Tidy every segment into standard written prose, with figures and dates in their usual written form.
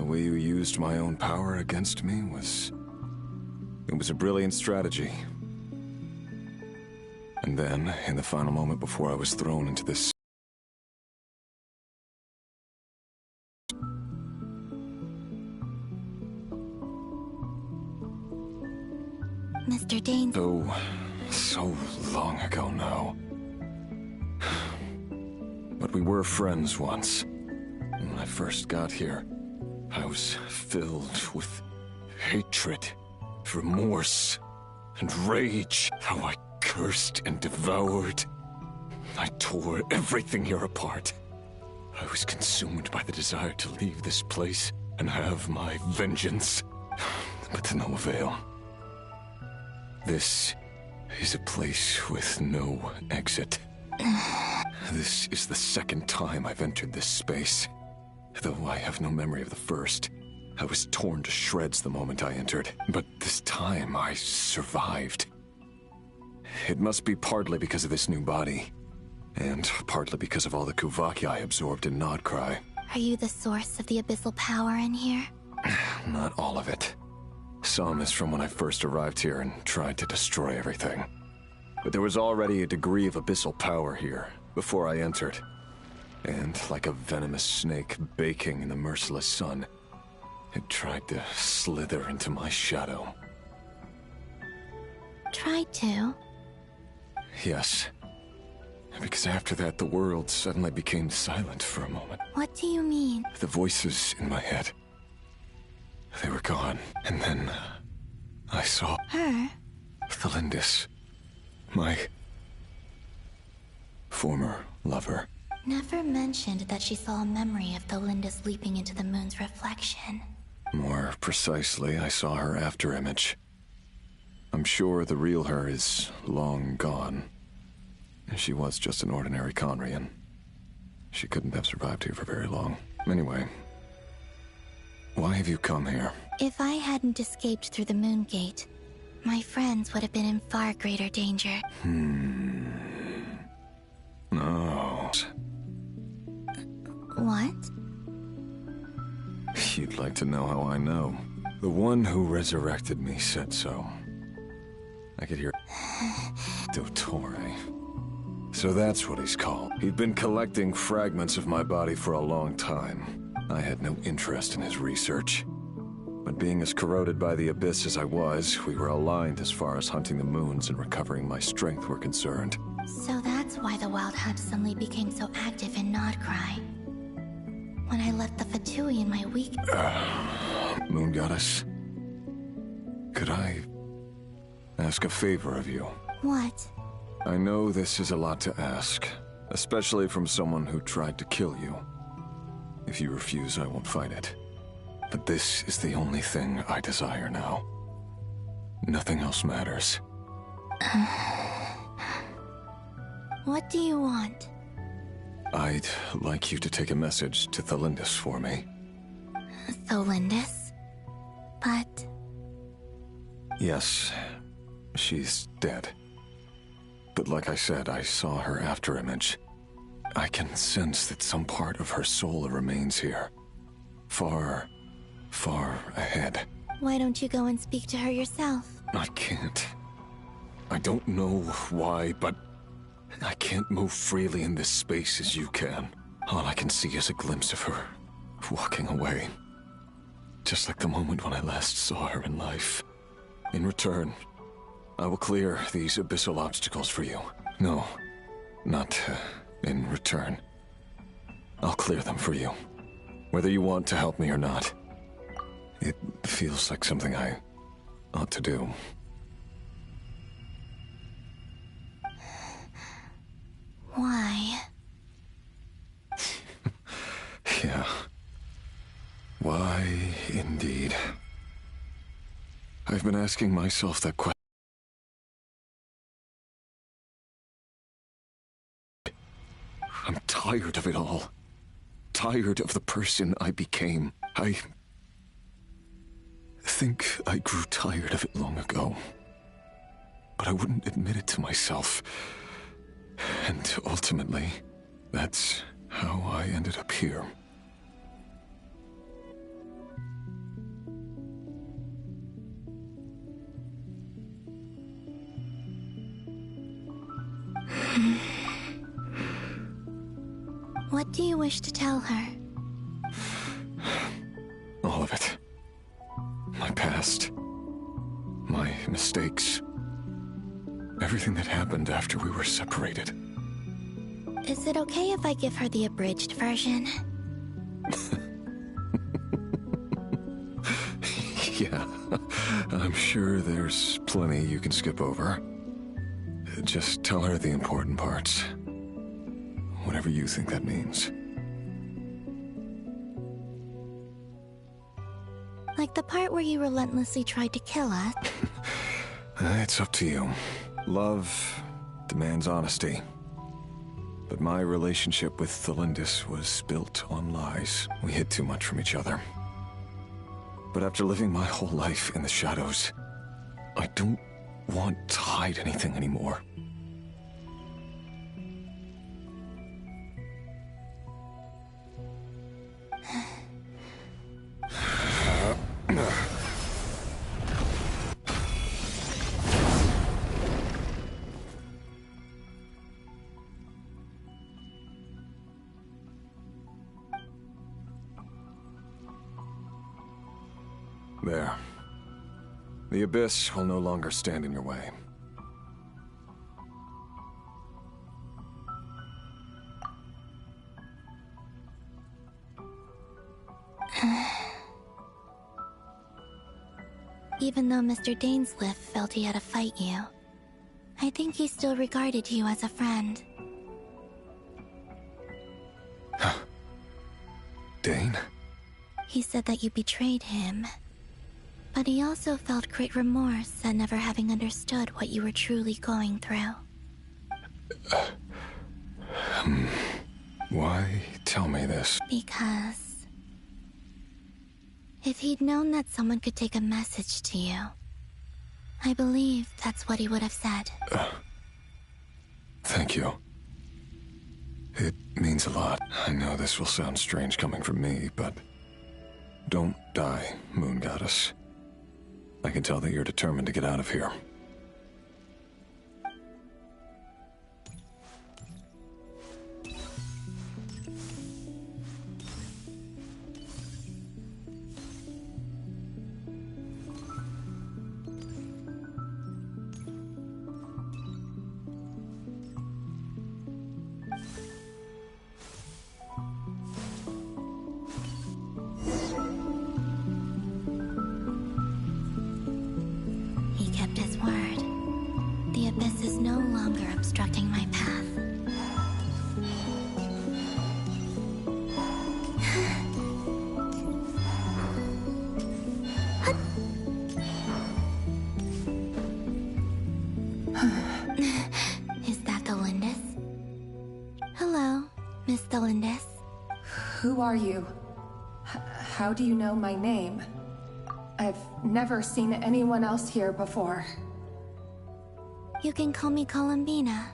way you used my own power against me was... It was a brilliant strategy. And then, in the final moment before I was thrown into this... Mr. Dane... So long ago now. But we were friends once. And when I first got here, I was filled with hatred, remorse, and rage. How I cursed and devoured. I tore everything here apart. I was consumed by the desire to leave this place and have my vengeance. But to no avail. This is a place with no exit. This is the second time I've entered this space. Though I have no memory of the first. I was torn to shreds the moment I entered. But this time I survived. It must be partly because of this new body. And partly because of all the Kuvaki I absorbed in Nodcry. Are you the source of the abyssal power in here? Not all of it. Some is from when I first arrived here and tried to destroy everything. But there was already a degree of abyssal power here before I entered. And like a venomous snake baking in the merciless sun, it tried to slither into my shadow. Tried to? Yes. Because after that, the world suddenly became silent for a moment. What do you mean? The voices in my head. They were gone. And then I saw... Her? Thalindis. My former lover. Never mentioned that she saw a memory of Thalindis leaping into the moon's reflection. More precisely, I saw her afterimage. I'm sure the real her is long gone. She was just an ordinary Conrian. She couldn't have survived here for very long. Anyway, why have you come here? If I hadn't escaped through the moon gate, my friends would have been in far greater danger. No. What? You'd like to know how I know. The one who resurrected me said so. I could hear... Dottore. So that's what he's called. He'd been collecting fragments of my body for a long time. I had no interest in his research. But being as corroded by the abyss as I was, we were aligned as far as hunting the moons and recovering my strength were concerned. So that's why the Wild Hunt suddenly became so active in Nodcry. When I left the Fatui in my week... Moon Goddess, could I ask a favor of you? What? I know this is a lot to ask, especially from someone who tried to kill you. If you refuse, I won't fight it. But this is the only thing I desire now. Nothing else matters. What do you want? I'd like you to take a message to Thalindis for me. Thalindis? But... Yes, she's dead. But like I said, I saw her afterimage. I can sense that some part of her soul remains here. Far, far ahead. Why don't you go and speak to her yourself? I can't. I don't know why, but I can't move freely in this space as you can. All I can see is a glimpse of her, walking away. Just like the moment when I last saw her in life. In return, I will clear these abyssal obstacles for you. No, not in return. I'll clear them for you, whether you want to help me or not. It feels like something I ought to do. Why? Yeah. Why, indeed. I've been asking myself that question. I'm tired of it all. Tired of the person I became. I think I grew tired of it long ago. But I wouldn't admit it to myself. And ultimately, that's how I ended up here. What do you wish to tell her? All of it. My past. My mistakes. Everything that happened after we were separated. Is it okay if I give her the abridged version? Yeah, I'm sure there's plenty you can skip over. Just tell her the important parts. Whatever you think that means. Like the part where you relentlessly tried to kill us? It's up to you. Love demands honesty. But my relationship with Thelindis was built on lies. We hid too much from each other. But after living my whole life in the shadows, I don't want to hide anything anymore. There. The abyss will no longer stand in your way. Even though Mr. Dainsleif felt he had to fight you, I think he still regarded you as a friend. Dane? He said that you betrayed him, but he also felt great remorse at never having understood what you were truly going through. Why tell me this? Because if he'd known that someone could take a message to you, I believe that's what he would have said. Thank you. It means a lot. I know this will sound strange coming from me, but don't die, Moon Goddess. I can tell that you're determined to get out of here. He kept his word. The abyss is no longer obstructing my path. Is that Thelindis? Hello, Miss Thelindis. Who are you? How do you know my name? I've never seen anyone else here before. You can call me Columbina.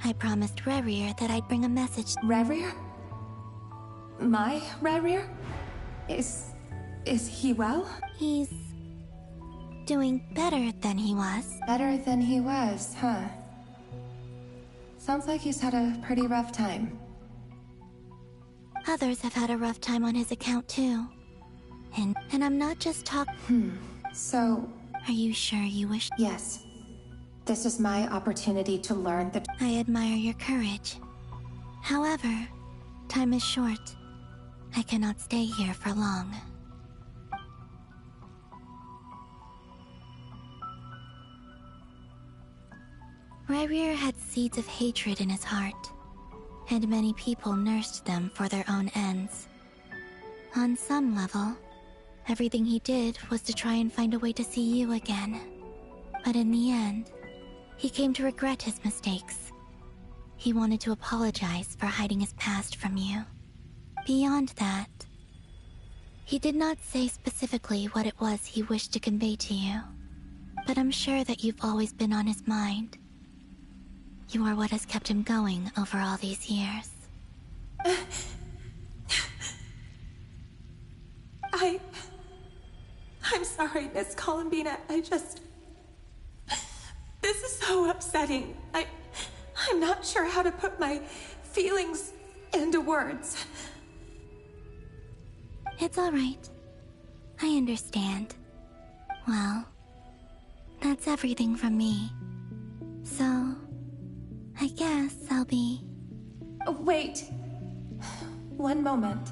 I promised Rerir that I'd bring a message. Rerir? My Rerir? Is he well? He's doing better than he was. Better than he was, huh? Sounds like he's had a pretty rough time. Others have had a rough time on his account too. And I'm not just talking. So, Are you sure you wish? yes. This is my opportunity to learn the... I admire your courage. However, time is short. I cannot stay here for long. Rerir had seeds of hatred in his heart, and many people nursed them for their own ends. On some level, everything he did was to try and find a way to see you again. But in the end, he came to regret his mistakes. He wanted to apologize for hiding his past from you. Beyond that, he did not say specifically what it was he wished to convey to you, but I'm sure that you've always been on his mind. You are what has kept him going over all these years. I'm sorry, Miss Columbina. This is so upsetting. I'm not sure how to put my feelings into words. It's all right. I understand. Well, that's everything from me. So, I guess I'll be... Oh, wait. One moment.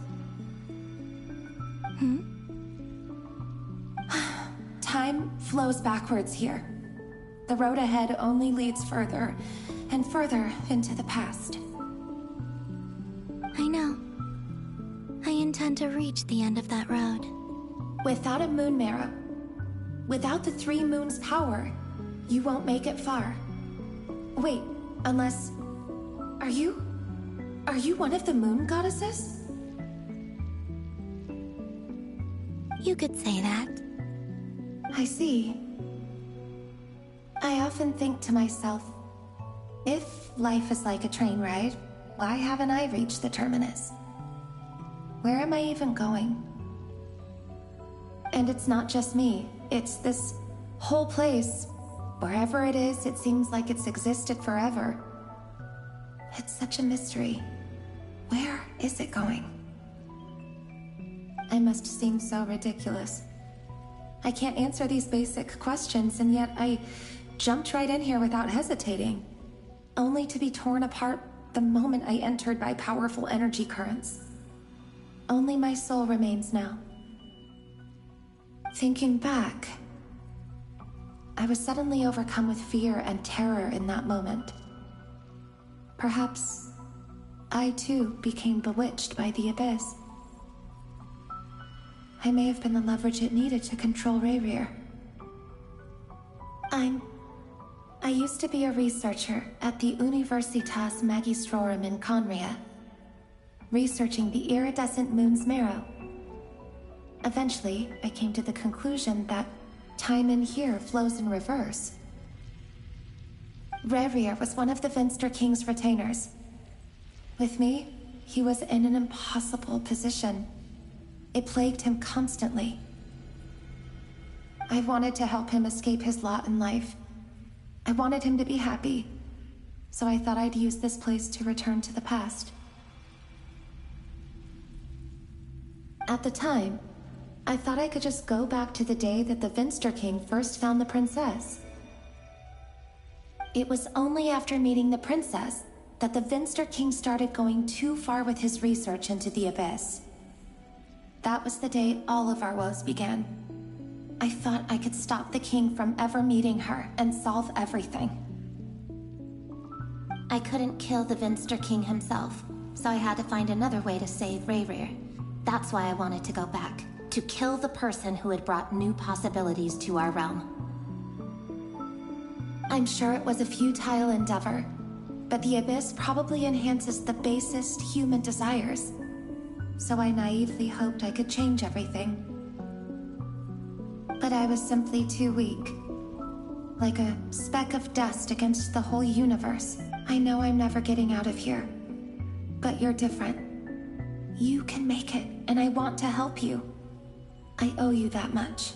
Time flows backwards here. The road ahead only leads further and further into the past. I know. I intend to reach the end of that road. Without a moon marrow, without the 3 moons' power, you won't make it far. Wait, unless... Are you one of the moon goddesses? You could say that. I see. I often think to myself, if life is like a train ride, why haven't I reached the terminus? Where am I even going? And it's not just me, it's this whole place. Wherever it is, it seems like it's existed forever. It's such a mystery. Where is it going? I must seem so ridiculous. I can't answer these basic questions, and yet I jumped right in here without hesitating, only to be torn apart the moment I entered by powerful energy currents. Only my soul remains now. Thinking back, I was suddenly overcome with fear and terror in that moment. Perhaps I too became bewitched by the abyss. I may have been the leverage it needed to control Rerir. I used to be a researcher at the Universitas Magistrorum in Conria, researching the iridescent moon's marrow. Eventually, I came to the conclusion that time in here flows in reverse. Rerir was one of the Finster King's retainers. With me, he was in an impossible position. It plagued him constantly. I wanted to help him escape his lot in life. I wanted him to be happy, so I thought I'd use this place to return to the past. At the time, I thought I could just go back to the day that the Finster King first found the princess. It was only after meeting the princess that the Finster King started going too far with his research into the abyss. That was the day all of our woes began. I thought I could stop the king from ever meeting her and solve everything. I couldn't kill the Finster King himself, so I had to find another way to save Rerir. That's why I wanted to go back, to kill the person who had brought new possibilities to our realm. I'm sure it was a futile endeavor, but the abyss probably enhances the basest human desires. So I naively hoped I could change everything. But I was simply too weak. Like a speck of dust against the whole universe. I know I'm never getting out of here. But you're different. You can make it, and I want to help you. I owe you that much.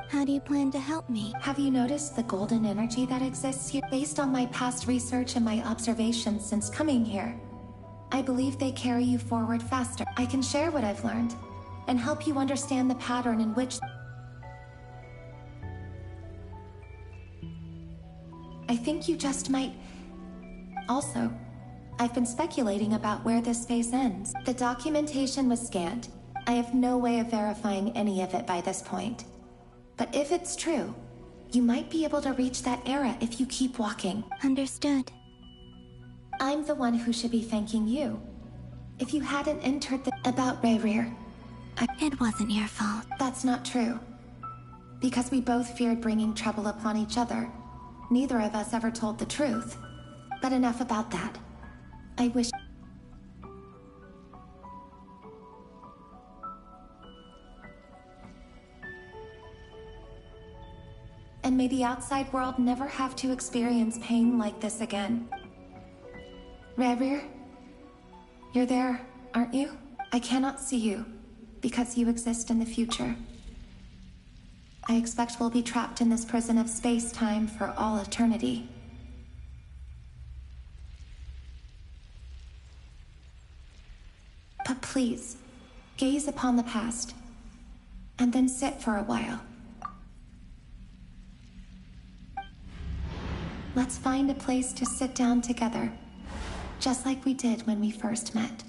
How do you plan to help me? Have you noticed the golden energy that exists here? Based on my past research and my observations since coming here, I believe they carry you forward faster. I can share what I've learned and help you understand the pattern in which... I think you just might... Also, I've been speculating about where this phase ends. The documentation was scanned. I have no way of verifying any of it by this point. But if it's true, you might be able to reach that era if you keep walking. Understood. I'm the one who should be thanking you. If you hadn't entered the... About Rerir, It wasn't your fault. That's not true. Because we both feared bringing trouble upon each other. Neither of us ever told the truth. But enough about that. I wish... And may the outside world never have to experience pain like this again. Rerir, you're there, aren't you? I cannot see you, because you exist in the future. I expect we'll be trapped in this prison of space-time for all eternity. But please, gaze upon the past, and then sit for a while. Let's find a place to sit down together, just like we did when we first met.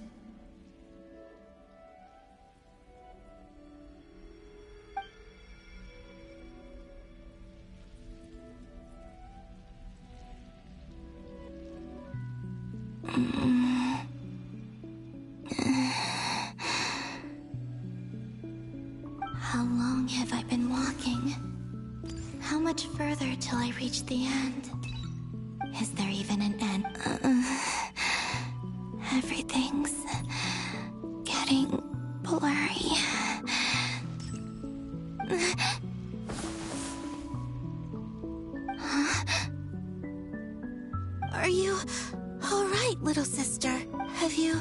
How long have I been walking? How much further till I reach the end? Is there even an end? Everything's getting blurry. Are you all right, little sister? Have you...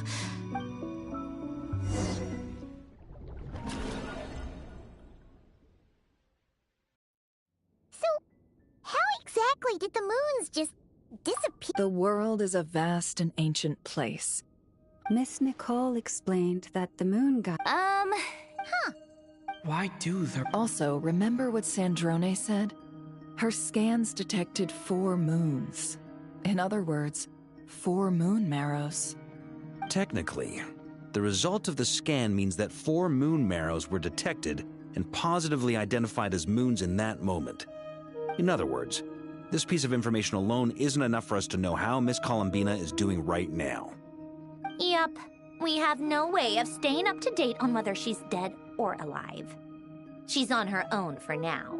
So, how exactly did the moons just disappear? The world is a vast and ancient place. Miss Nicole explained that the moon got... Why do there... Also, remember what Sandrone said? Her scans detected 4 moons. In other words, 4 moon marrows. Technically, the result of the scan means that 4 moon marrows were detected and positively identified as moons in that moment. In other words, this piece of information alone isn't enough for us to know how Miss Columbina is doing right now. Yep. We have no way of staying up to date on whether she's dead or alive. She's on her own for now.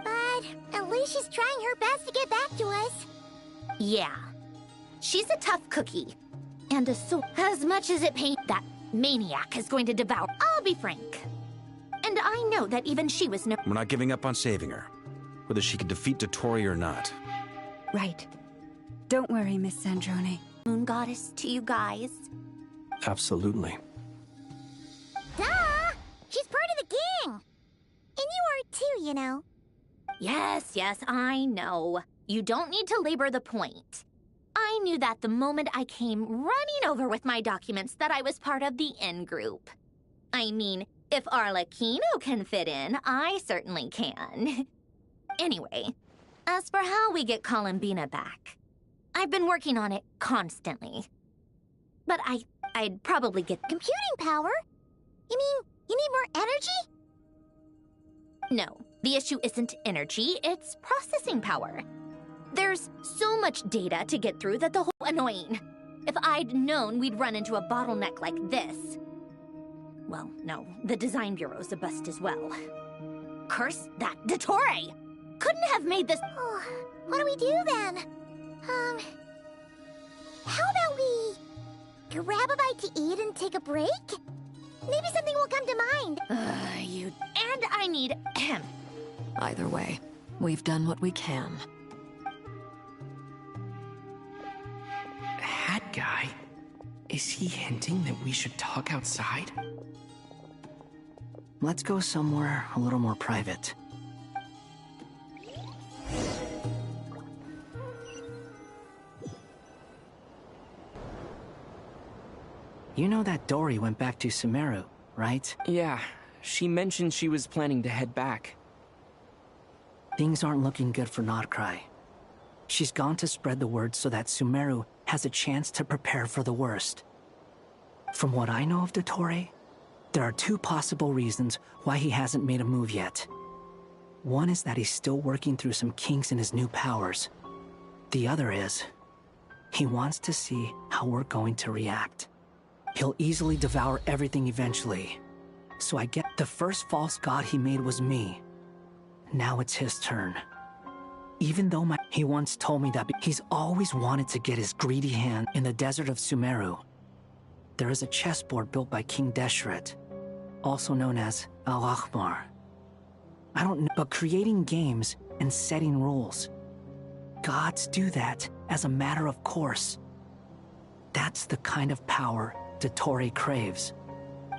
But at least she's trying her best to get back to us. Yeah. She's a tough cookie. And as much as it pains, that maniac is going to devour. I'll be frank. And I know that even she was no... We're not giving up on saving her, whether she can defeat Dottore or not. Right. Don't worry, Miss Sandrone. Moon goddess to you guys. Absolutely. Duh! She's part of the gang! And you are too, you know. Yes, I know. You don't need to labor the point. I knew that the moment I came running over with my documents that I was part of the in-group. I mean, if Arlecchino can fit in, I certainly can. Anyway, as for how we get Columbina back, I've been working on it constantly. But I'd probably get... Computing power? You mean you need more energy? No, the issue isn't energy, it's processing power. There's so much data to get through that the whole annoying. If I'd known we'd run into a bottleneck like this... Well, no, the design bureau's a bust as well. Curse that Dottore! Couldn't have made this... Oh, what do we do then? How about we grab a bite to eat and take a break? Maybe something will come to mind. And I need... Either way, we've done what we can. Hat guy? Is he hinting that we should talk outside? Let's go somewhere a little more private. You know that Dory went back to Sumeru, right? Yeah, she mentioned she was planning to head back. Things aren't looking good for Notcry. She's gone to spread the word so that Sumeru has a chance to prepare for the worst. From what I know of Dottore, there are 2 possible reasons why he hasn't made a move yet. One is that he's still working through some kinks in his new powers. The other is, he wants to see how we're going to react. He'll easily devour everything eventually. So I get the first false god he made was me. Now it's his turn. Even though he once told me that he's always wanted to get his greedy hand in the desert of Sumeru. There is a chessboard built by King Deshret, also known as Al-Ahmar. I don't know, but creating games and setting rules. Gods do that as a matter of course. That's the kind of power Dottore craves.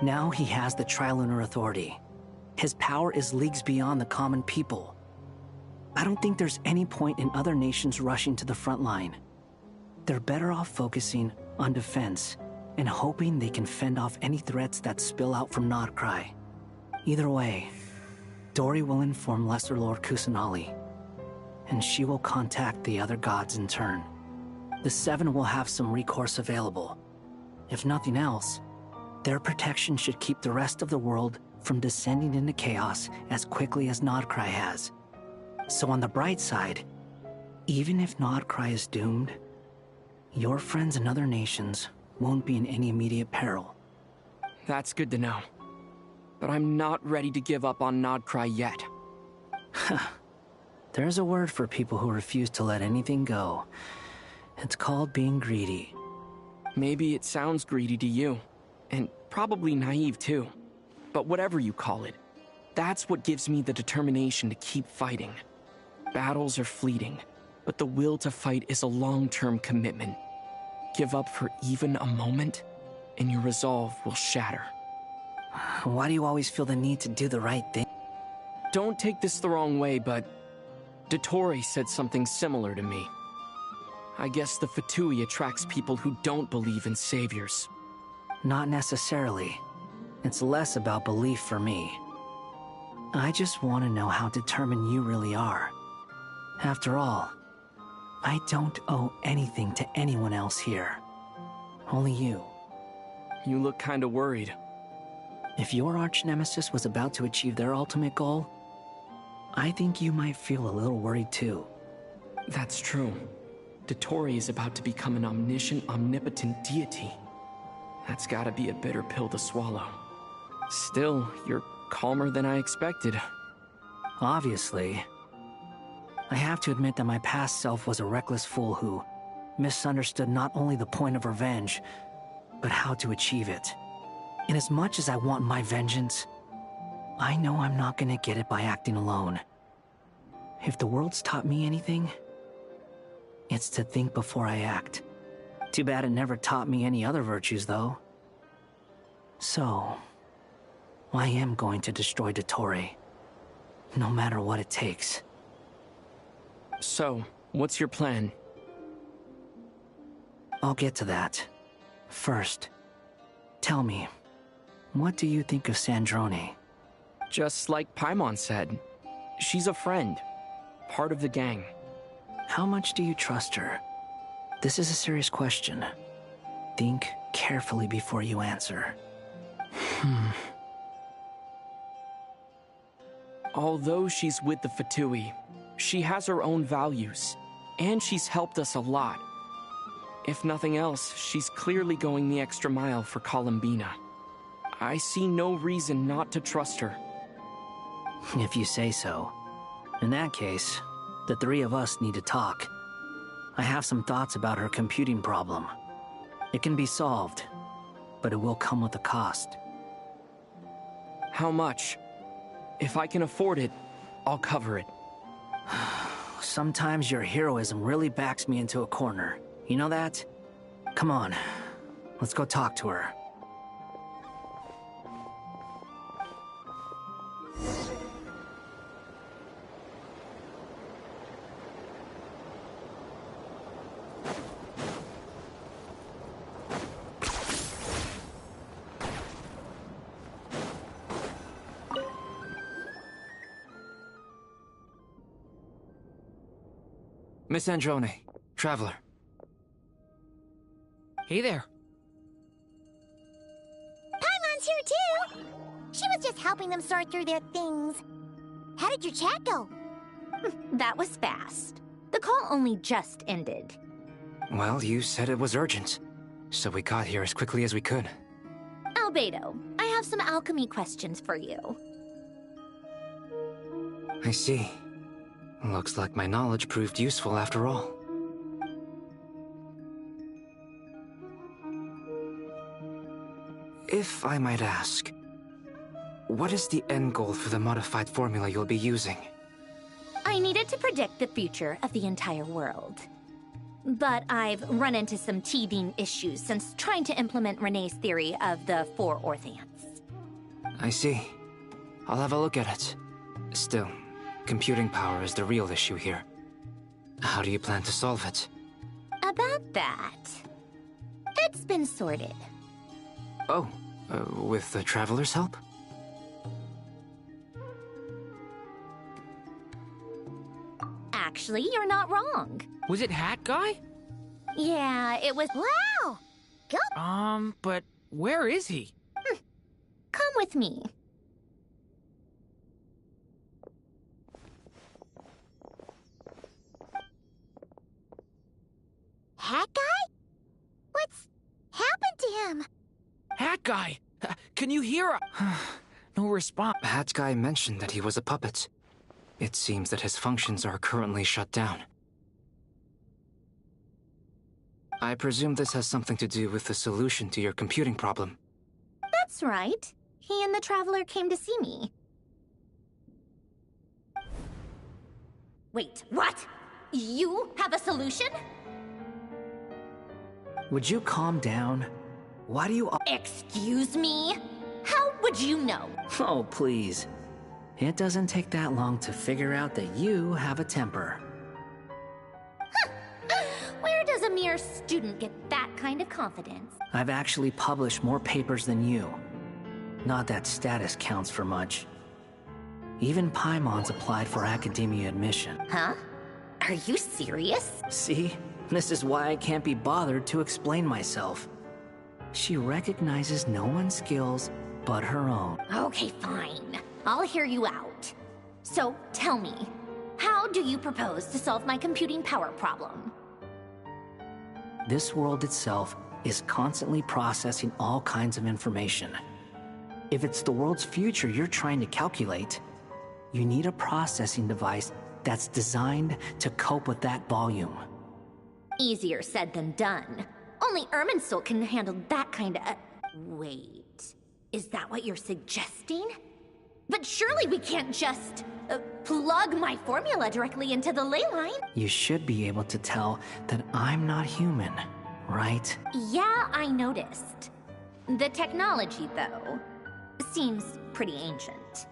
Now he has the Trilunar Authority. His power is leagues beyond the common people. I don't think there's any point in other nations rushing to the front line. They're better off focusing on defense and hoping they can fend off any threats that spill out from Nodcry. Either way, Dory will inform Lesser Lord Kusanali, and she will contact the other gods in turn. The Seven will have some recourse available. If nothing else, their protection should keep the rest of the world from descending into chaos as quickly as Nodcry has. So on the bright side, even if Nodcry is doomed, your friends in other nations won't be in any immediate peril. That's good to know. But I'm not ready to give up on Nodcry yet. There's a word for people who refuse to let anything go. It's called being greedy. Maybe it sounds greedy to you, and probably naive too. But whatever you call it, that's what gives me the determination to keep fighting. Battles are fleeting, but the will to fight is a long-term commitment. Give up for even a moment, and your resolve will shatter. Why do you always feel the need to do the right thing? Don't take this the wrong way, but Dottore said something similar to me. I guess the Fatui attracts people who don't believe in saviors. Not necessarily. It's less about belief for me. I just want to know how determined you really are. After all, I don't owe anything to anyone else here. Only you. You look kinda worried. If your arch-nemesis was about to achieve their ultimate goal, I think you might feel a little worried too. That's true. Dottore is about to become an omniscient, omnipotent deity. That's gotta be a bitter pill to swallow. Still, you're calmer than I expected. Obviously. I have to admit that my past self was a reckless fool who misunderstood not only the point of revenge, but how to achieve it. And as much as I want my vengeance, I know I'm not gonna get it by acting alone. If the world's taught me anything, it's to think before I act. Too bad it never taught me any other virtues, though. So, I am going to destroy Dottore, no matter what it takes. So, what's your plan? I'll get to that. First, tell me, what do you think of Sandrone? Just like Paimon said, she's a friend, part of the gang. How much do you trust her? This is a serious question. Think carefully before you answer. Although she's with the Fatui, she has her own values, and she's helped us a lot. If nothing else, she's clearly going the extra mile for Columbina. I see no reason not to trust her. If you say so. In that case, the three of us need to talk. I have some thoughts about her computing problem. It can be solved, but it will come with a cost. How much? If I can afford it, I'll cover it. Sometimes your heroism really backs me into a corner. You know that? Come on, let's go talk to her. Miss Androne, Traveler. Hey there. Paimon's here too! She was just helping them sort through their things. How did your chat go? That was fast. The call only just ended. Well, you said it was urgent, so we got here as quickly as we could. Albedo, I have some alchemy questions for you. I see. Looks like my knowledge proved useful after all. If I might ask, what is the end goal for the modified formula you'll be using? I needed to predict the future of the entire world. But I've run into some teething issues since trying to implement Renee's theory of the four Orthants. I see. I'll have a look at it. Still, computing power is the real issue here. How do you plan to solve it? About that, it's been sorted. Oh, with the Traveler's help? Actually, you're not wrong. Was it Hat Guy? Yeah, it was. Wow! Go! But where is he? Come with me. Hat Guy? What's happened to him? Hat Guy! Can you hear No response. Hat Guy mentioned that he was a puppet. It seems that his functions are currently shut down. I presume this has something to do with the solution to your computing problem. That's right. He and the Traveler came to see me. Wait, what? You have a solution? Would you calm down? Why do you... Excuse me? How would you know? Oh, please. It doesn't take that long to figure out that you have a temper. Where does a mere student get that kind of confidence? I've actually published more papers than you. Not that status counts for much. Even Paimon's applied for academia admission. Huh? Are you serious? See? This is why I can't be bothered to explain myself. She recognizes no one's skills but her own. Okay, fine. I'll hear you out. So, tell me, how do you propose to solve my computing power problem? This world itself is constantly processing all kinds of information. If it's the world's future you're trying to calculate, you need a processing device that's designed to cope with that volume. Easier said than done. Only Irminsul can handle that kind of... Wait, is that what you're suggesting? But surely we can't just plug my formula directly into the ley line. You should be able to tell that I'm not human, right? Yeah, I noticed. The technology, though, seems pretty ancient.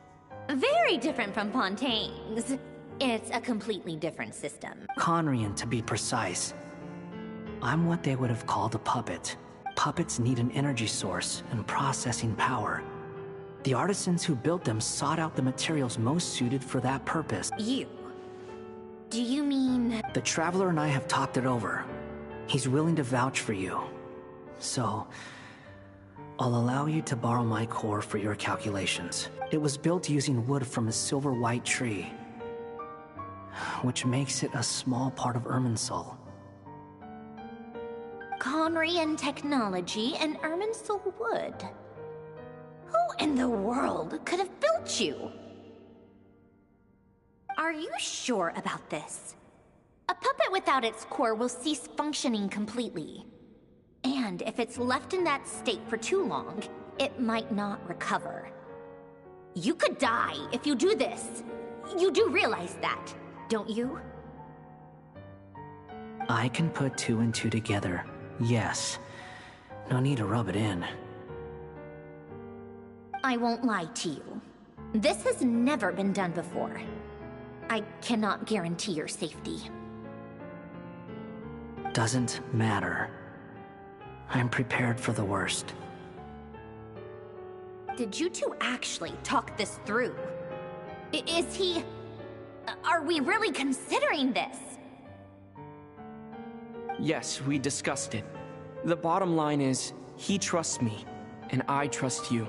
Very different from Fontaine's. It's a completely different system. Conrian, to be precise. I'm what they would have called a puppet. Puppets need an energy source and processing power. The artisans who built them sought out the materials most suited for that purpose. You? Do you mean... The Traveler and I have talked it over. He's willing to vouch for you. So, I'll allow you to borrow my core for your calculations. It was built using wood from a silver-white tree, which makes it a small part of Irminsul. Conrian technology and Irminsul wood. Who in the world could have built you? Are you sure about this? A puppet without its core will cease functioning completely. And if it's left in that state for too long, it might not recover. You could die if you do this. You do realize that, don't you? I can put two and two together, yes. No need to rub it in. I won't lie to you. This has never been done before. I cannot guarantee your safety. Doesn't matter. I'm prepared for the worst. Did you two actually talk this through? Is he... Are we really considering this? Yes, we discussed it. The bottom line is, he trusts me, and I trust you.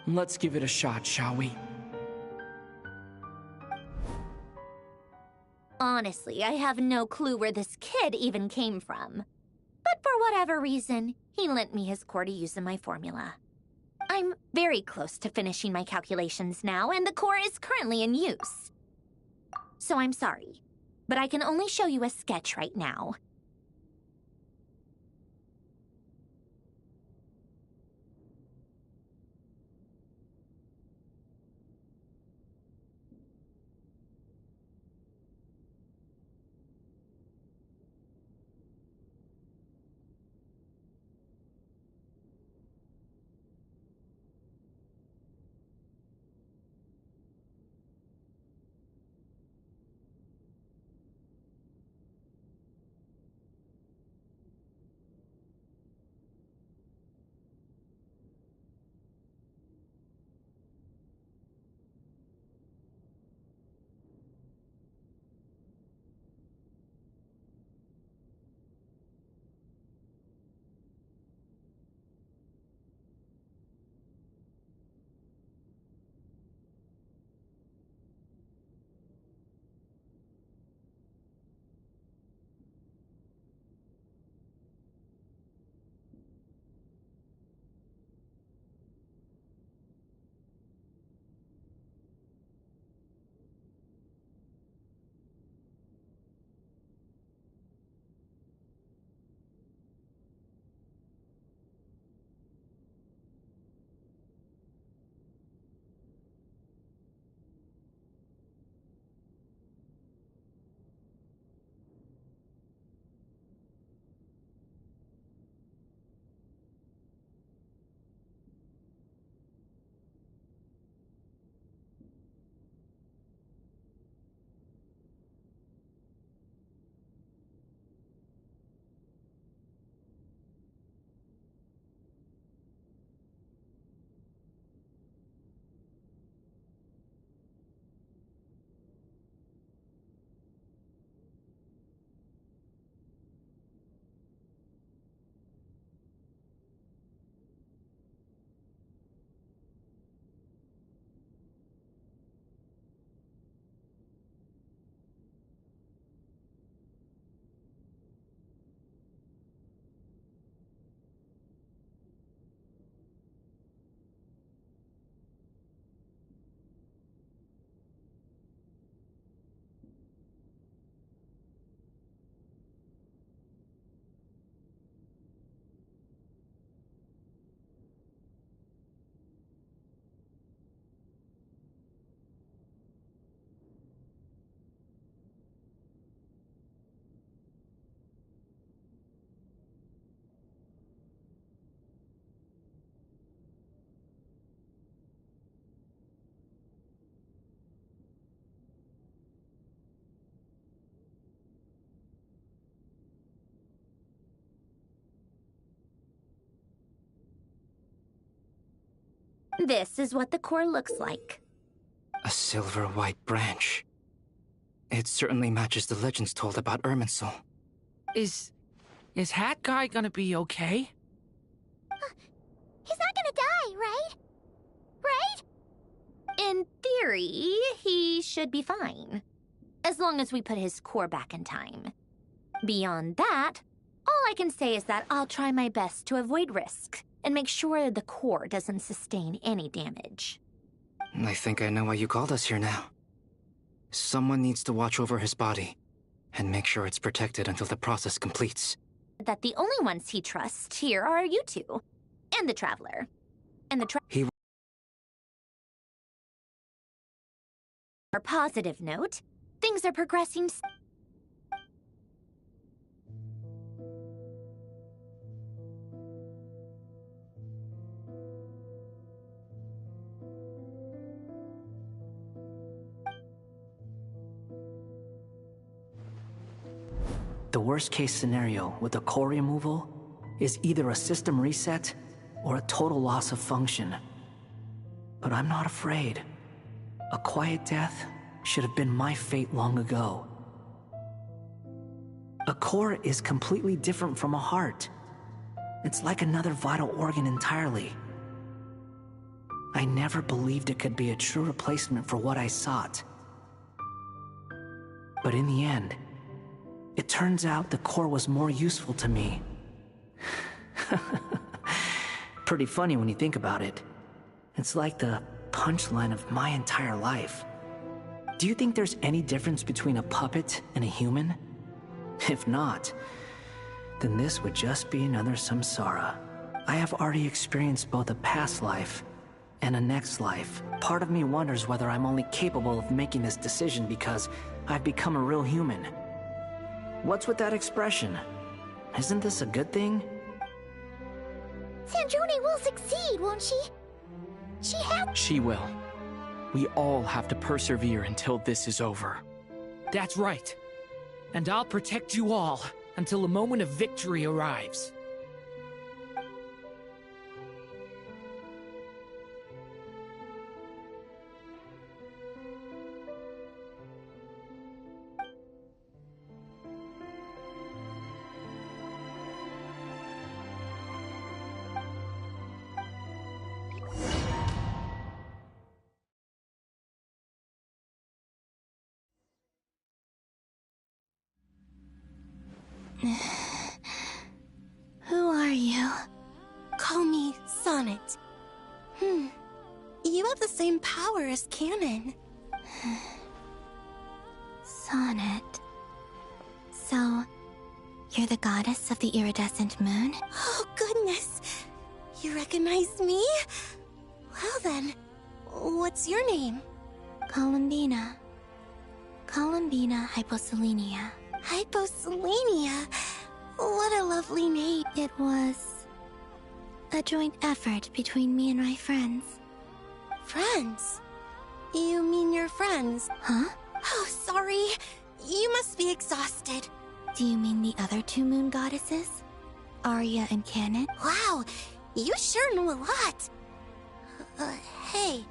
Let's give it a shot, shall we? Honestly, I have no clue where this kid even came from. But for whatever reason, he lent me his core to use in my formula. I'm very close to finishing my calculations now, and the core is currently in use. So I'm sorry, but I can only show you a sketch right now. This is what the core looks like. A silver-white branch. It certainly matches the legends told about Irminsul. Is Hat Guy gonna be okay? He's not gonna die, right? Right? In theory, he should be fine. As long as we put his core back in time. Beyond that, all I can say is that I'll try my best to avoid risk and make sure the core doesn't sustain any damage. I think I know why you called us here now. Someone needs to watch over his body and make sure it's protected until the process completes. That the only ones he trusts here are you two, and the Traveler. And the He... On a positive note, things are progressing. The worst-case scenario with the core removal is either a system reset or a total loss of function. But I'm not afraid. A quiet death should have been my fate long ago. A core is completely different from a heart. It's like another vital organ entirely. I never believed it could be a true replacement for what I sought. But in the end, it turns out the core was more useful to me. Pretty funny when you think about it. It's like the punchline of my entire life. Do you think there's any difference between a puppet and a human? If not, then this would just be another samsara. I have already experienced both a past life and a next life. Part of me wonders whether I'm only capable of making this decision because I've become a real human. What's with that expression? Isn't this a good thing? Sandrone will succeed, won't she? She will. We all have to persevere until this is over. That's right. And I'll protect you all until a moment of victory arrives. Who are you? Call me Sonnet. You have the same power as Canon. Sonnet. So, you're the goddess of the iridescent moon? Oh, goodness. You recognize me? Well then, what's your name? Columbina. Columbina Hyposelenia. Hyposelenia? What a lovely name. It was a joint effort between me and my friends. Friends? You mean your friends? Huh? Oh, sorry. You must be exhausted. Do you mean the other two moon goddesses? Arya and Canon? Wow, you sure know a lot. Hey,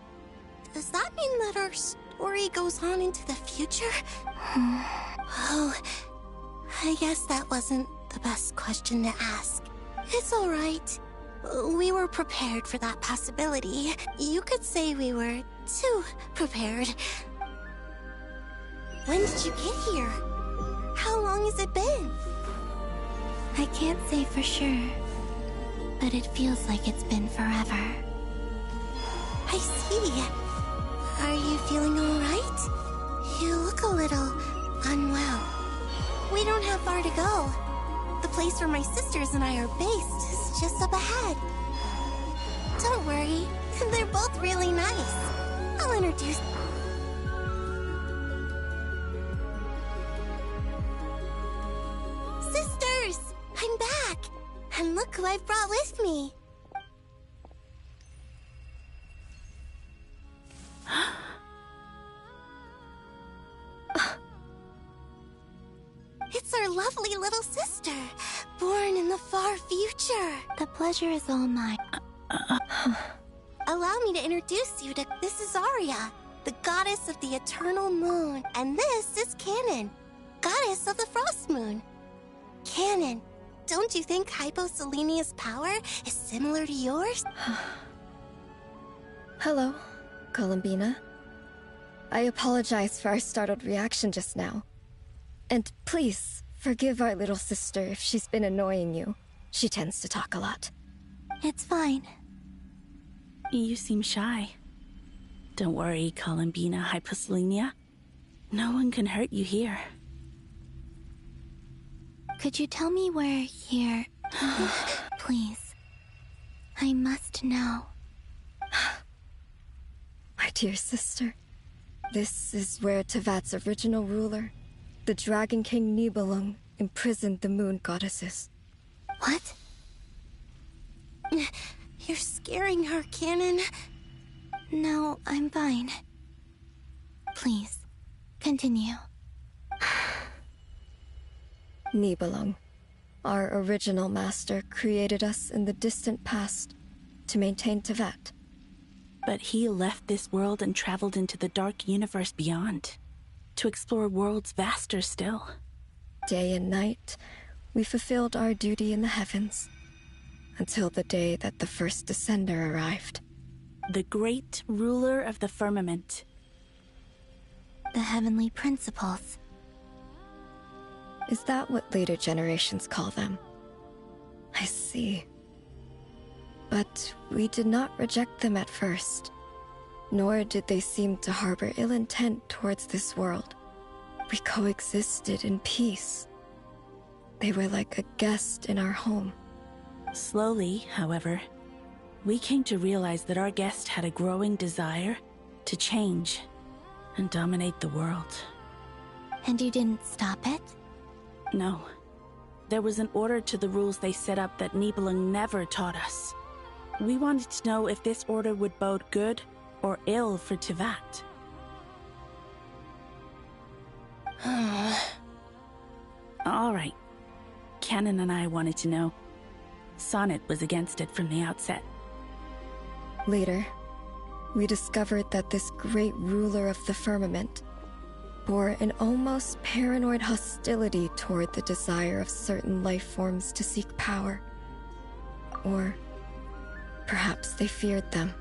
does that mean that our story goes on into the future? Oh, I guess that wasn't the best question to ask. It's alright. We were prepared for that possibility. You could say we were too prepared. When did you get here? How long has it been? I can't say for sure, but it feels like it's been forever. I see. Are you feeling alright? You look a little unwell. We don't have far to go. The place where my sisters and I are based is just up ahead. Don't worry, they're both really nice. I'll introduce... Sisters! I'm back! And look who I've brought with me. It's our lovely little sister, born in the far future. The pleasure is all mine. allow me to introduce you to... This is Arya, the goddess of the eternal moon. And this is Canon, goddess of the frost moon. Canon, don't you think Hyposelenia's power is similar to yours? Hello, Columbina. I apologize for our startled reaction just now. And please, forgive our little sister if she's been annoying you. She tends to talk a lot. It's fine. You seem shy. Don't worry, Columbina Hyposelenia. No one can hurt you here. Could you tell me where here... Please. I must know. My dear sister, this is where Tevat's original ruler, the Dragon King Nibelung, imprisoned the moon goddesses. What? You're scaring her, Canon. No, I'm fine. Please, continue. Nibelung, our original master, created us in the distant past to maintain Tevat. But he left this world and traveled into the dark universe beyond, to explore worlds vaster still. Day and night, we fulfilled our duty in the heavens, until the day that the first Descender arrived. The great ruler of the firmament. The heavenly principles. Is that what later generations call them? I see. But we did not reject them at first, nor did they seem to harbor ill intent towards this world. We coexisted in peace. They were like a guest in our home. Slowly, however, we came to realize that our guest had a growing desire to change and dominate the world. And you didn't stop it? No. There was an order to the rules they set up that Nibelung never taught us. We wanted to know if this order would bode good or ill for Tevat. All right. Canon and I wanted to know. Sonnet was against it from the outset. Later, we discovered that this great ruler of the firmament bore an almost paranoid hostility toward the desire of certain life forms to seek power. Or perhaps they feared them.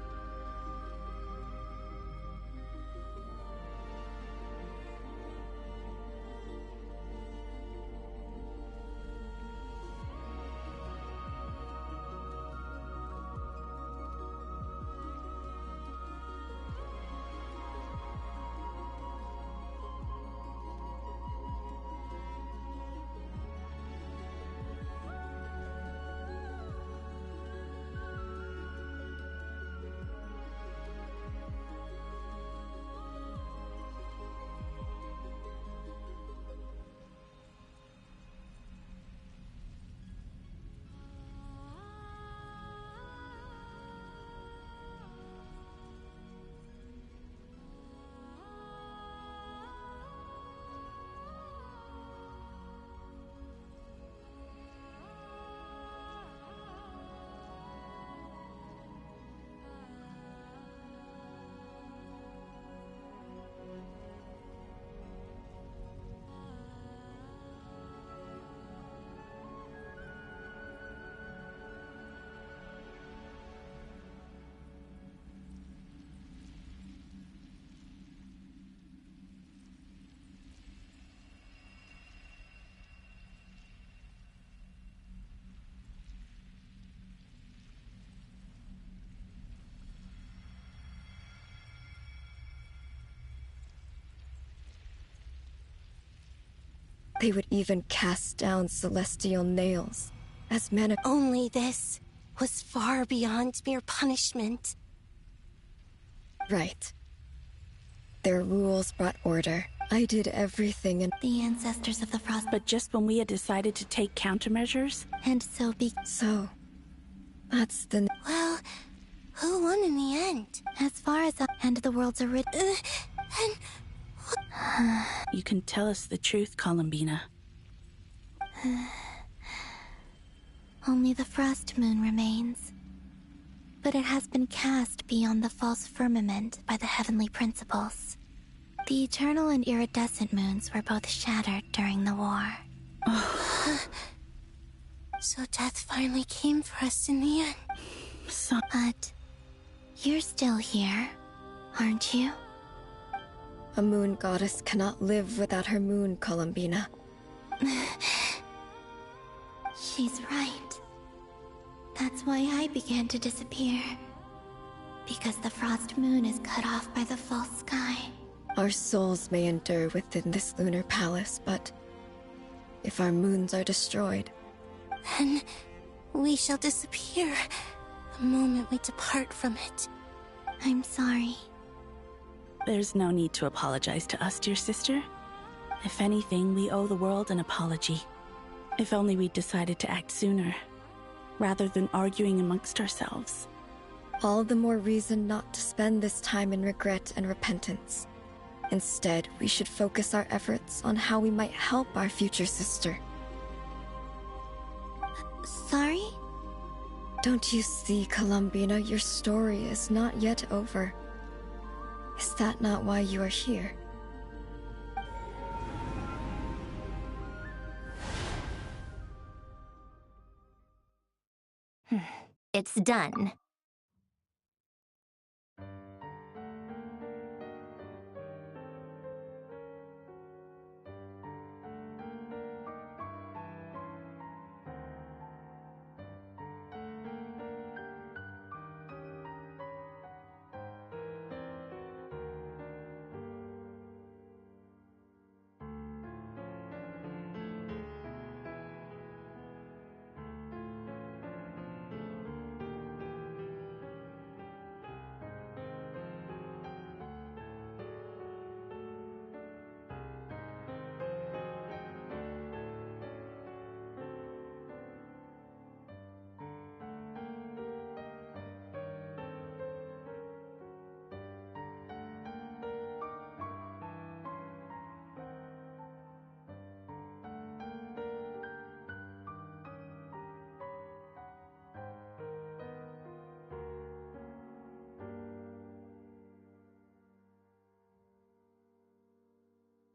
They would even cast down celestial nails as men. Only this was far beyond mere punishment. Right. Their rules brought order. I did everything and the ancestors of the frost. But just when we had decided to take countermeasures? And so that's the... Well, who won in the end? As far as and the world's original... You can tell us the truth, Columbina. Only the frost moon remains. but it has been cast beyond the false firmament by the heavenly principles. The eternal and iridescent moons were both shattered during the war. So death finally came for us in the end. But you're still here, aren't you? A moon goddess cannot live without her moon, Columbina. She's right. That's why I began to disappear. Because the frost moon is cut off by the false sky. Our souls may endure within this lunar palace, but if our moons are destroyed, then we shall disappear the moment we depart from it. I'm sorry. There's no need to apologize to us, dear sister. If anything, we owe the world an apology. If only we'd decided to act sooner, rather than arguing amongst ourselves. All the more reason not to spend this time in regret and repentance. Instead, we should focus our efforts on how we might help our future sister. Sorry? Don't you see, Columbina, your story is not yet over. Is that not why you are here? It's done.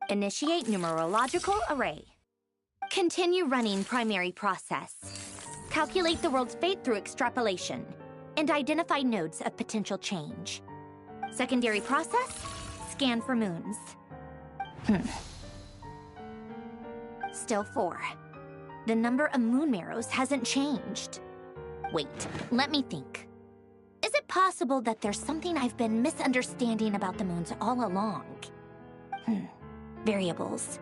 Initiate numerological array. Continue running primary process. Calculate the world's fate through extrapolation, and identify nodes of potential change. Secondary process, scan for moons. Still 4. The number of moon marrows hasn't changed. Wait, let me think. Is it possible that there's something I've been misunderstanding about the moons all along? Variables.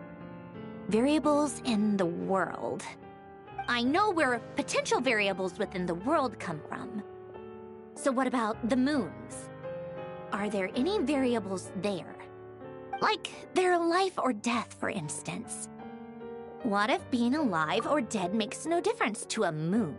Variables in the world. I know where potential variables within the world come from. So what about the moons? Are there any variables there? Like their life or death, for instance. What if being alive or dead makes no difference to a moon?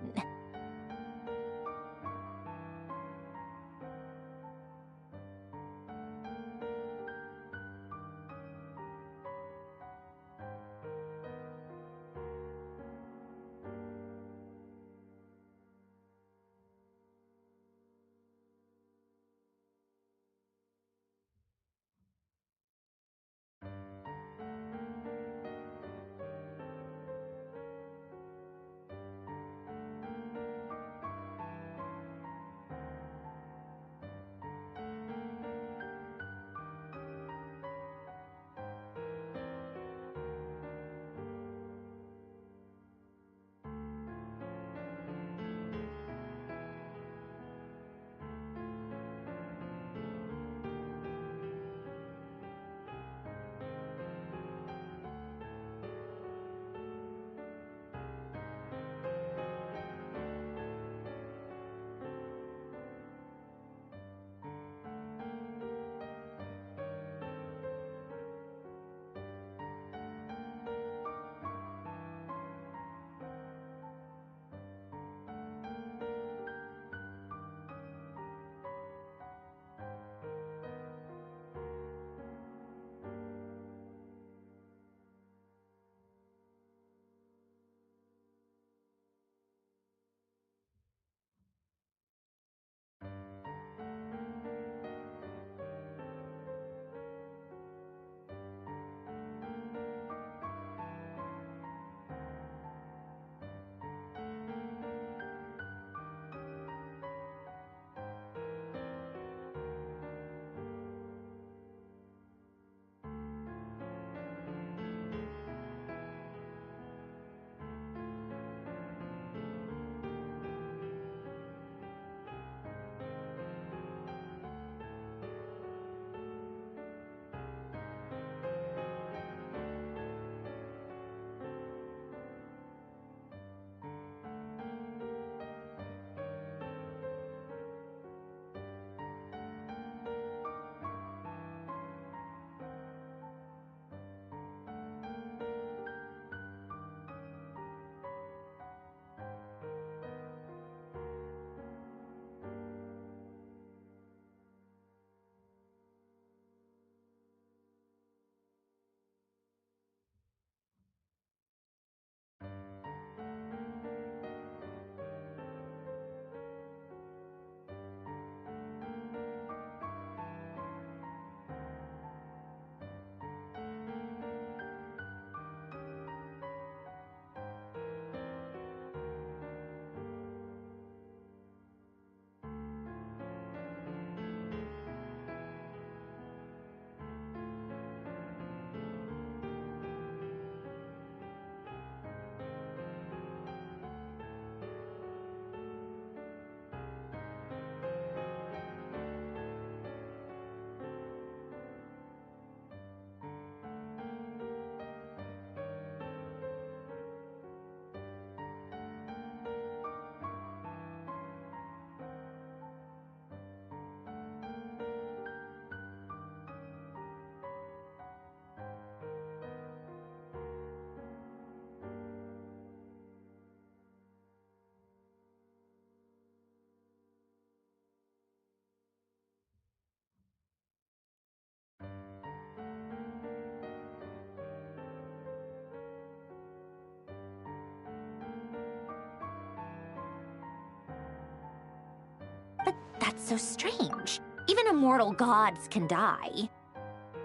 That's so strange. Even immortal gods can die.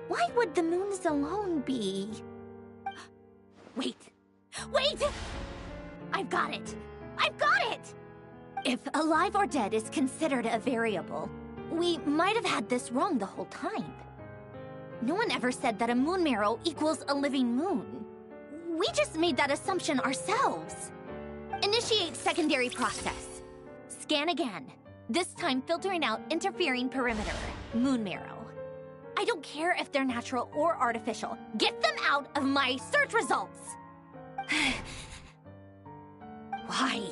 Why would the moons alone be? Wait! Wait! I've got it! I've got it! If alive or dead is considered a variable, we might have had this wrong the whole time. No one ever said that a moon marrow equals a living moon. We just made that assumption ourselves. Initiate secondary process. Scan again. This time filtering out interfering perimeter, moon marrow. I don't care if they're natural or artificial. Get them out of my search results! Why?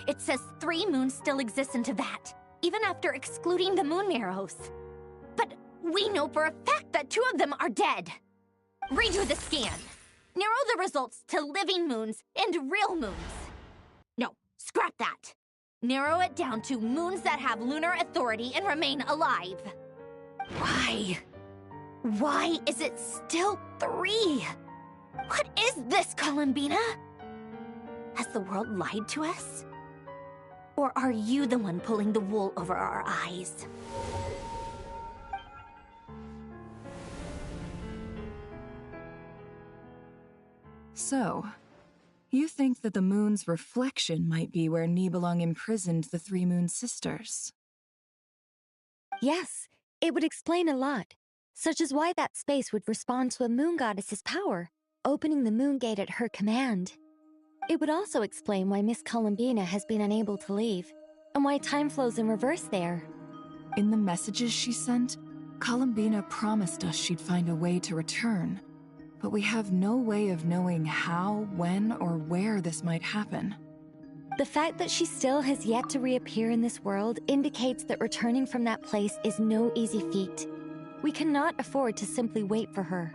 It says 3 moons still exist in Teyvat, even after excluding the moon marrows. But we know for a fact that 2 of them are dead. Redo the scan. Narrow the results to living moons and real moons. No, scrap that. Narrow it down to moons that have lunar authority and remain alive. Why? Why is it still 3? What is this, Columbina? Has the world lied to us? Or are you the one pulling the wool over our eyes? So, you think that the moon's reflection might be where Nibelung imprisoned the 3 moon sisters? Yes, it would explain a lot, such as why that space would respond to a moon goddess's power, opening the moon gate at her command. It would also explain why Miss Columbina has been unable to leave, and why time flows in reverse there. In the messages she sent, Columbina promised us she'd find a way to return, but we have no way of knowing how, when, or where this might happen. The fact that she still has yet to reappear in this world indicates that returning from that place is no easy feat. We cannot afford to simply wait for her.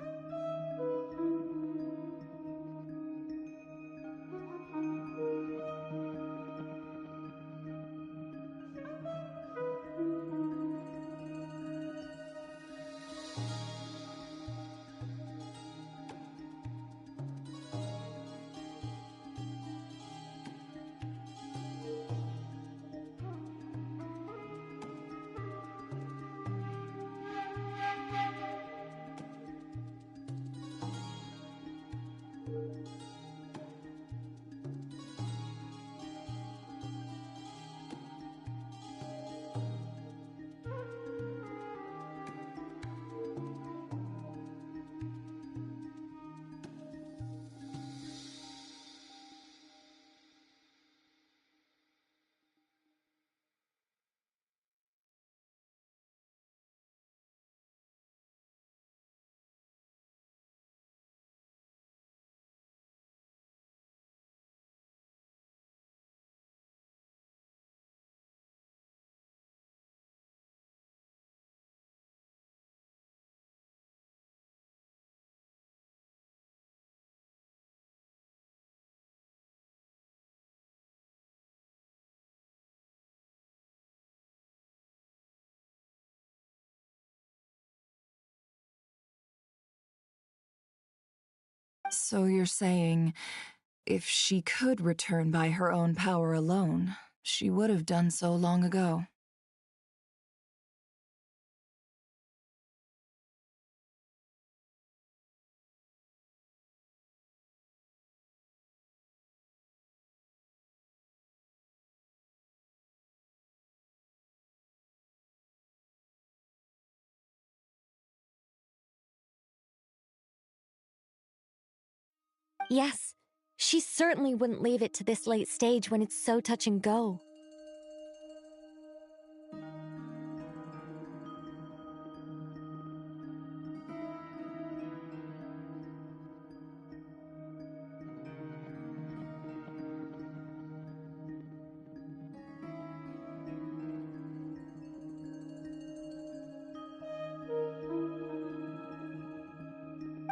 So you're saying, if she could return by her own power alone, she would have done so long ago. Yes, she certainly wouldn't leave it to this late stage when it's so touch and go.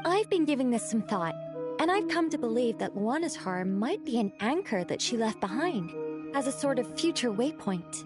I've been giving this some thought, and I've come to believe that Luana's harm might be an anchor that she left behind, as a sort of future waypoint.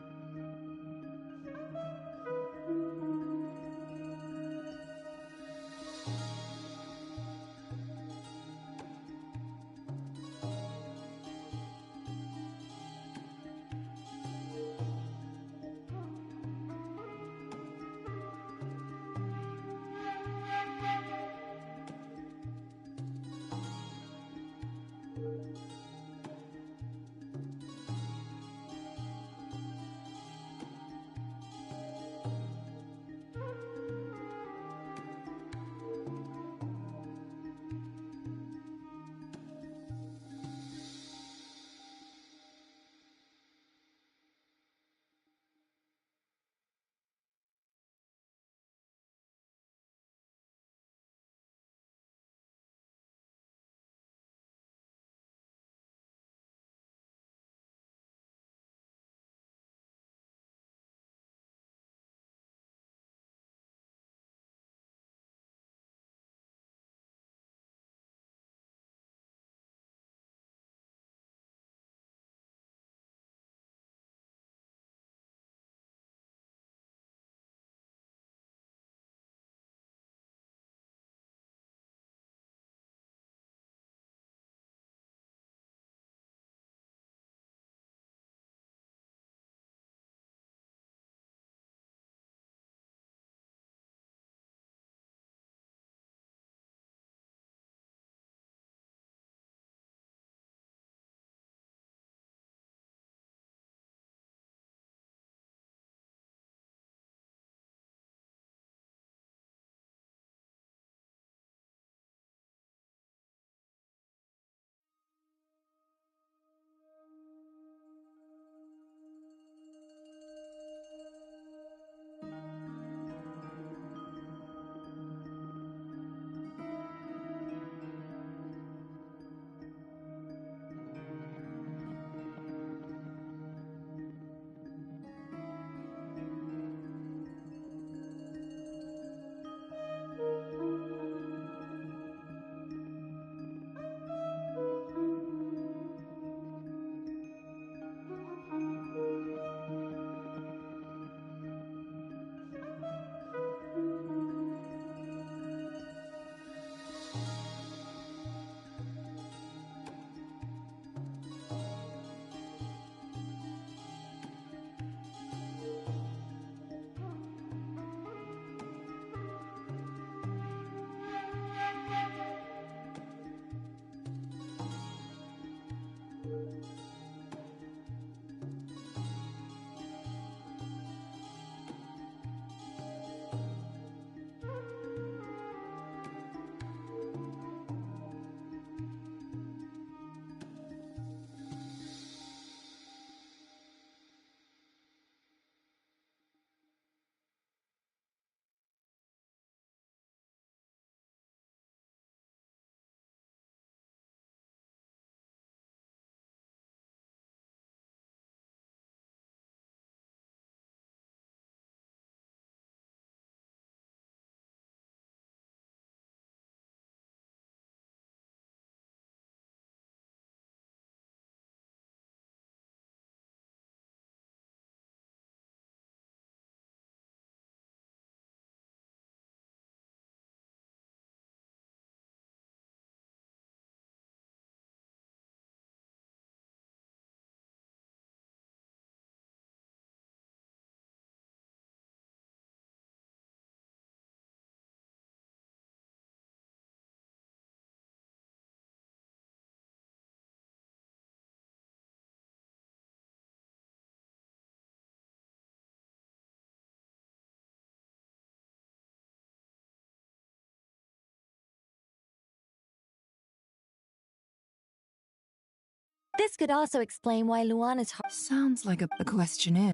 This could also explain why Luana's heart— Sounds like a question is.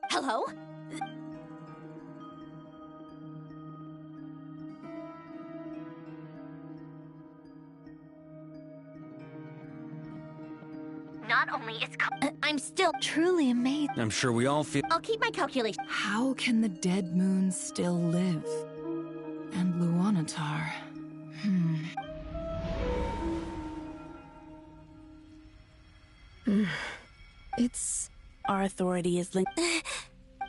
Hello? Not only is I'm still truly amazed. I'm sure we all feel. I'll keep my calculation. How can the dead moons still live? And Luanatar. It's... Our authority is linked.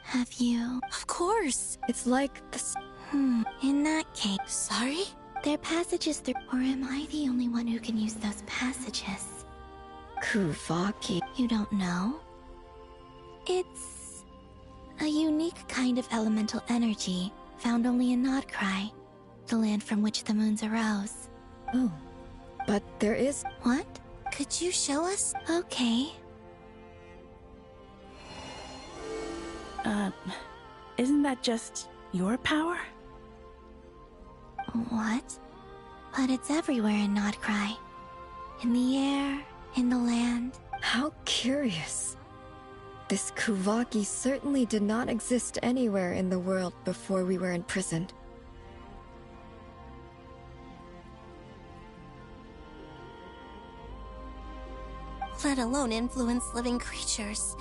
Have you? Of course. It's like this... In that case... Sorry? There are passages through... Or am I the only one who can use those passages? Kuvaki. You don't know? It's... a unique kind of elemental energy found only in Nodcry, the land from which the moons arose. Oh. But there is... What? Could you show us? Okay. Isn't that just your power? What? But it's everywhere in Nodcry. In the air, in the land. How curious. This Kuvaki certainly did not exist anywhere in the world before we were imprisoned. Let alone influence living creatures.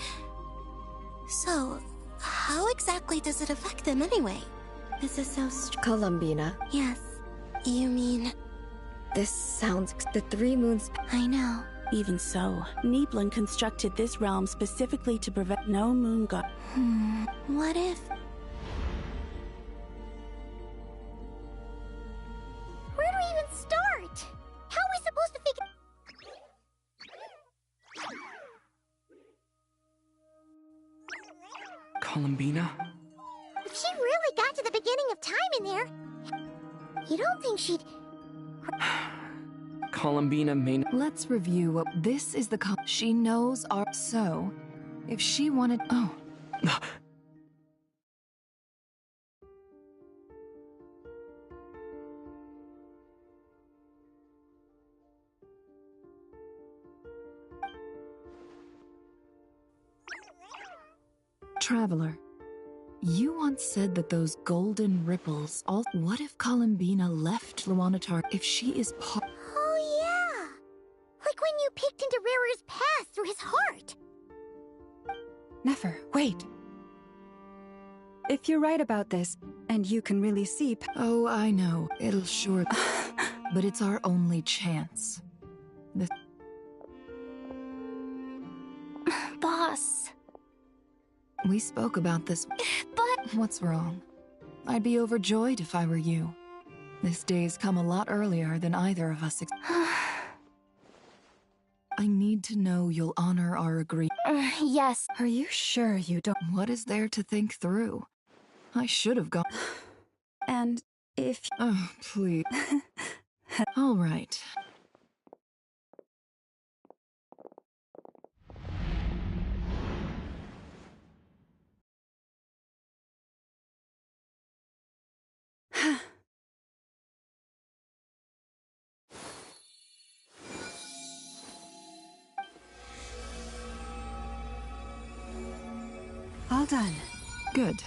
So, how exactly does it affect them anyway? This is so Columbina. Yes. You mean... This sounds... The three moons... I know. Even so, Niblin constructed this realm specifically to prevent no moon god. What if... Where do we even start? How are we supposed to figure... Columbina? If she really got to the beginning of time in there, you don't think she'd... Columbina may... Let's review what... This is the... She knows our... So, if she wanted... Oh. Traveler, you once said that those golden ripples all... What if Columbina left Luanatar if she is part... Oh yeah! Like when you peeked into Rerir's past through his heart! Nefer, wait. If you're right about this, and you can really see... Oh, I know. It'll sure... But it's our only chance. Boss. We spoke about this. But... What's wrong? I'd be overjoyed if I were you. This day's come a lot earlier than either of us I need to know you'll honor our agreement. Yes. Are you sure you don't... What is there to think through? I should have gone... And if... Oh, please. All right. All done. Good.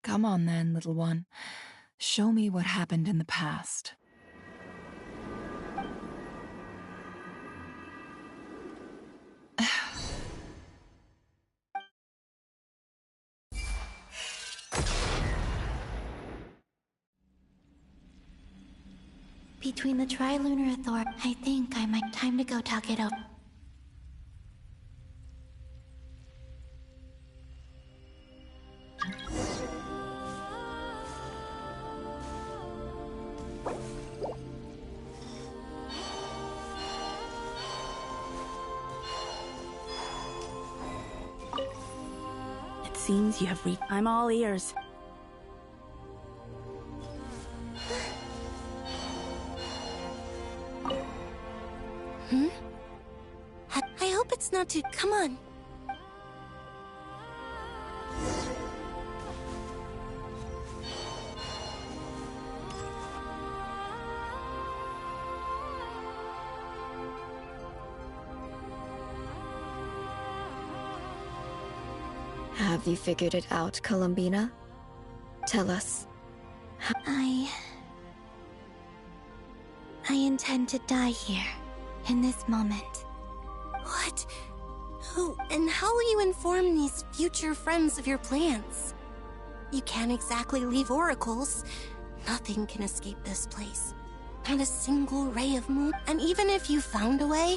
Come on then, little one. Show me what happened in the past. Between the Trilunar Authority, I think I might... Time to go talk it over. It seems you have reached... I'm all ears. I hope it's not too... Come on. Have you figured it out, Columbina? Tell us. I intend to die here, in this moment. What? And how will you inform these future friends of your plans? You can't exactly leave oracles. Nothing can escape this place. Not a single ray of moon. And even if you found a way,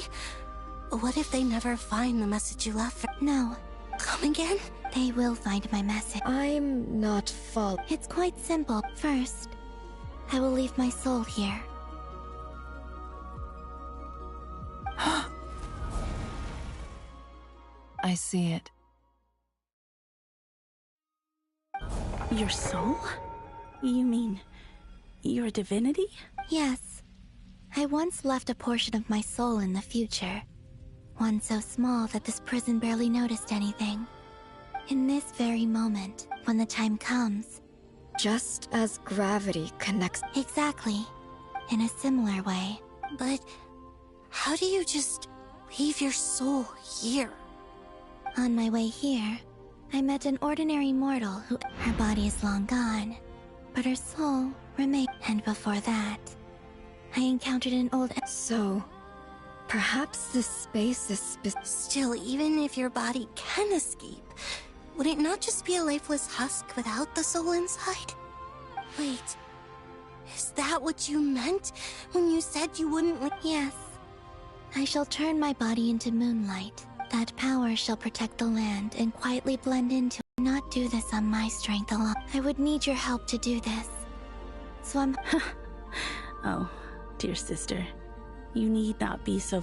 what if they never find the message you left? No. Come again? They will find my message. I'm not It's quite simple. First, I will leave my soul here. I see it. Your soul? You mean your divinity? Yes. I once left a portion of my soul in the future. One so small that this prison barely noticed anything. In this very moment, when the time comes... Just as gravity connects... Exactly. In a similar way. But how do you just leave your soul here? On my way here, I met an ordinary mortal who... Her body is long gone, but her soul remained. And before that, I encountered an old... So, perhaps this space is... Still, even if your body can escape, would it not just be a lifeless husk without the soul inside? Wait, is that what you meant when you said you wouldn't leave? Yes. I shall turn my body into moonlight. That power shall protect the land and quietly blend into... Not do this on my strength alone. I would need your help to do this. So I'm... Oh, dear sister, you need not be so